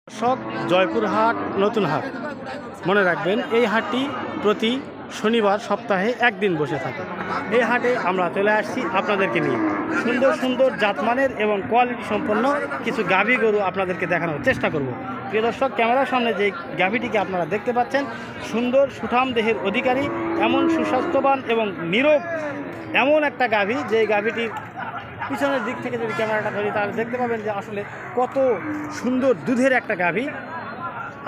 দর্শক, জয়পুর হাট নতুন হাট মনে রাখবেন, এই হাটটি প্রতি শনিবার সপ্তাহে একদিন বসে থাকে। এই হাটে আমরা চলে আসছি আপনাদেরকে নিয়ে সুন্দর সুন্দর জাতমানের এবং কোয়ালিটি সম্পন্ন কিছু গাভী গরু আপনাদেরকে দেখানোর চেষ্টা করব। প্রিয় দর্শক, ক্যামেরার সামনে যে গাভীটিকে আপনারা দেখতে পাচ্ছেন, সুন্দর সুঠাম দেহের অধিকারী, এমন সুস্বাস্থ্যবান এবং নীরব এমন একটা গাভী, যে গাভীটির পিছনের দিক থেকে যদি ক্যামেরাটা ধরি তাহলে দেখতে পাবেন যে আসলে কত সুন্দর দুধের একটা গাভী।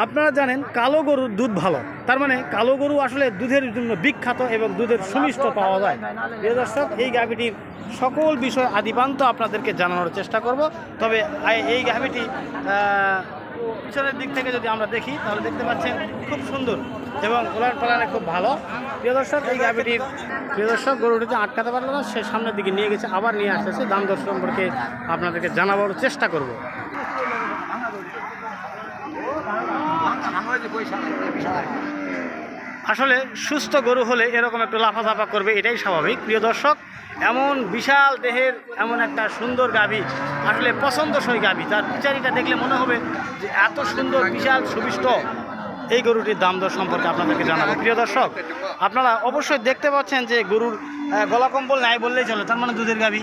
আপনারা জানেন কালো গরুর দুধ ভালো, তার মানে কালো গরু আসলে দুধের জন্য বিখ্যাত এবং দুধের সুমিষ্ট পাওয়া যায়। প্রিয় দর্শক, এই গাভীটির সকল বিষয় আদিপান্ত আপনাদেরকে জানানোর চেষ্টা করব। তবে এই গাভীটি পিছনের দিক থেকে যদি আমরা দেখি তাহলে দেখতে পাচ্ছেন খুব সুন্দর এবং ওলার পালারে খুব ভালো। প্রিয় দর্শক, এই গাভীটির গরুটিতে আটকাতে পারলো না, সে সামনের দিকে নিয়ে গেছে, আবার নিয়ে আসতেছে। দাম দর সম্পর্কে আপনাদেরকে জানাবার চেষ্টা করব। আসলে সুস্থ গরু হলে এরকম একটু লাফাঝাফা করবে, এটাই স্বাভাবিক। প্রিয় দর্শক, এমন বিশাল দেহের এমন একটা সুন্দর গাভী, আসলে পছন্দসই গাভী, তার বিচারিটা দেখলে মনে হবে যে এত সুন্দর বিশাল সুবিষ্ট। এই গরুটির দাম দর সম্পর্কে আপনাদেরকে জানাবো। প্রিয় দর্শক, আপনারা অবশ্যই দেখতে পাচ্ছেন যে গরুর গলা কম্বল নাই বললেই চলে, তার মানে দুধের গাভী।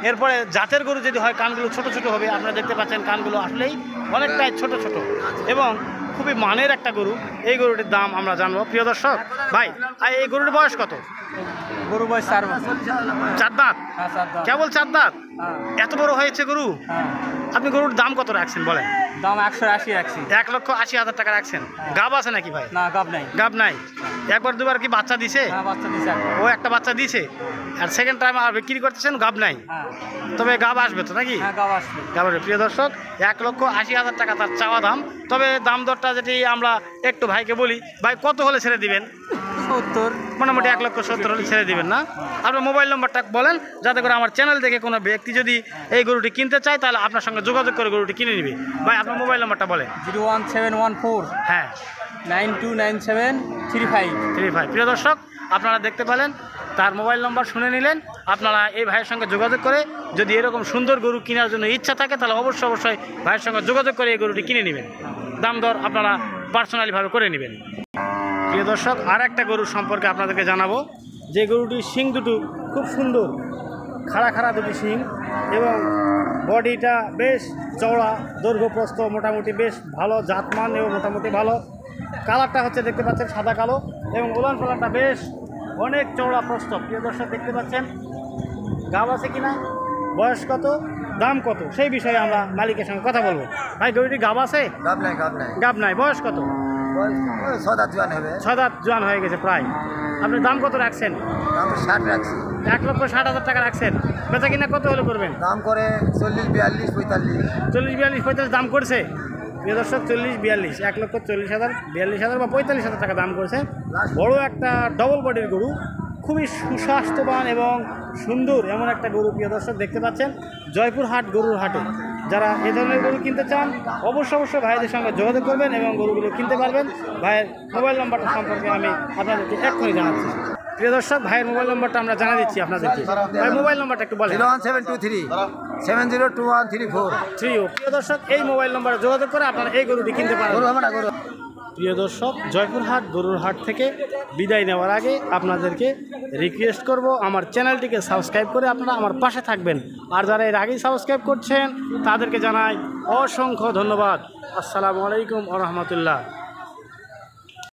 এরপরে জাতের গরু যদি হয় কানগুলো ছোট ছোট হবে, আপনারা দেখতে পাচ্ছেন কানগুলো আসলেই অনেকটাই ছোট ছোট এবং খুবই মানের একটা গরু। এই গরুটির দাম আমরা জানবো। প্রিয় দর্শক ভাই, এই গরুর বয়স কত? গরু বয়স 4 বছর। 4 দাঁত? কেবল 4 দাঁত? এত বড় হয়েছে গরু? আপনি গরুর দাম কত রাখছেন বলেন? দাম 180 রাখছি। 1,80,000 টাকা রাখছেন। গাব আছে নাকি ভাই? না, গাব নাই। গাব নাই। একবার দুবার কি বাচ্চা দিছে? হ্যাঁ, বাচ্চা দিছে। ও একটা বাচ্চা দিছে, আর সেকেন্ড টাইম আর বিক্রি করতেছেন, গাব নাই। তবে গাব আসবে তো নাকি? হ্যাঁ, গাব আসবে। গাব আসবে। প্রিয় দর্শক, 1,80,000 টাকা তার চাওয়া দাম। তবে দাম দরটা যেটি আমরা একটু ভাইকে বলি, ভাই কত হলে ছেড়ে দিবেন? 70। মোটামুটি 1,70,000 হলে ছেড়ে দিবেন না? আপনার মোবাইল নম্বরটা বলেন, যাতে করে আমার চ্যানেল থেকে কোনো ব্যক্তি যদি এই গরুটি কিনতে চায় তাহলে আপনার সঙ্গে যোগাযোগ করে গরুটি কিনে নিবে। ভাই আপনার মোবাইল নম্বরটা বলেন। 01714 হ্যাঁ 929735। প্রিয় দর্শক, আপনারা দেখতে পেলেন, তার মোবাইল নম্বর শুনে নিলেন। আপনারা এই ভাইয়ের সঙ্গে যোগাযোগ করে যদি এরকম সুন্দর গরু কেনার জন্য ইচ্ছা থাকে তাহলে অবশ্যই ভাইয়ের সঙ্গে যোগাযোগ করে এই গরুটি কিনে নেবেন। দাম দর আপনারা পার্সোনালিভাবে করে নেবেন। প্রিয় দর্শক, আর একটা গরুর সম্পর্কে আপনাদেরকে জানাবো, যে গরুটির শিং দুটো খুব সুন্দর, খাড়া খাড়া দুটি শিং এবং বডিটা বেশ চওড়া, দৈর্ঘ্যপ্রস্থ মোটামুটি বেশ ভালো, জাতমান এবং মোটামুটি ভালো। কালারটা হচ্ছে দেখতে পাচ্ছেন সাদা কালো এবং ওলান পালানটা বেশ অনেক চওড়া প্রস্থ। প্রিয় দর্শক, দেখতে পাচ্ছেন গাব আছে কিনা, বয়স কত, দাম কত, সেই বিষয়ে আমরা মালিকের সঙ্গে কথা বলবো। ভাই গরুটি গাব আছে? গাব নাই। বয়স কত? 6 দাঁত জোয়ান হবে। 6 দাঁত জোয়ান হয়ে গেছে প্রায়। আপনি দাম কত রাখছেন? দাম 60 রাখছি। 1,60,000 টাকা রাখছেন। বেচা কিনা কত হলে করবেন? দাম করে 40, 42, 45। 40, 42, 45 দাম করছে। প্রিয় দর্শক, 40, 42, 1,40,000, 42,000 বা 45,000 টাকা দাম করছে। বড় একটা ডবল বডির গরু, খুবই সুস্বাস্থ্যবান এবং সুন্দর এমন একটা গরু। প্রিয় দর্শক, দেখতে পাচ্ছেন জয়পুর হাট গরুর হাটে যারা এ ধরনের গরু কিনতে চান অবশ্যই ভাইদের সঙ্গে যোগাযোগ করবেন এবং গরুগুলো কিনতে পারবেন। ভাইয়ের মোবাইল নাম্বারটা সম্পর্কে আমি আপনাদেরকে এক্ষুনি জানাচ্ছি। প্রিয় দর্শক, ভাইয়ের মোবাইল নাম্বারটা আমরা জানা দিচ্ছি আপনাদেরকে। ভাই মোবাইল নাম্বারটা একটু বলেন। 01723 702134। প্রিয় দর্শক, এই মোবাইল নাম্বারে যোগাযোগ করে আপনারা এই গরুটি কিনতে পারবেন। প্রিয় দর্শক, জয়পুর হাট গরুর হাট থেকে বিদায় নেওয়ার আগে আপনাদেরকে রিকোয়েস্ট করব, আমার চ্যানেলটিকে সাবস্ক্রাইব করে আপনারা আমার পাশে থাকবেন। আর যারা এর আগেই সাবস্ক্রাইব করছেন তাদেরকে জানাই অসংখ্য ধন্যবাদ। আসসালামু আলাইকুম ওয়া রাহমাতুল্লাহ।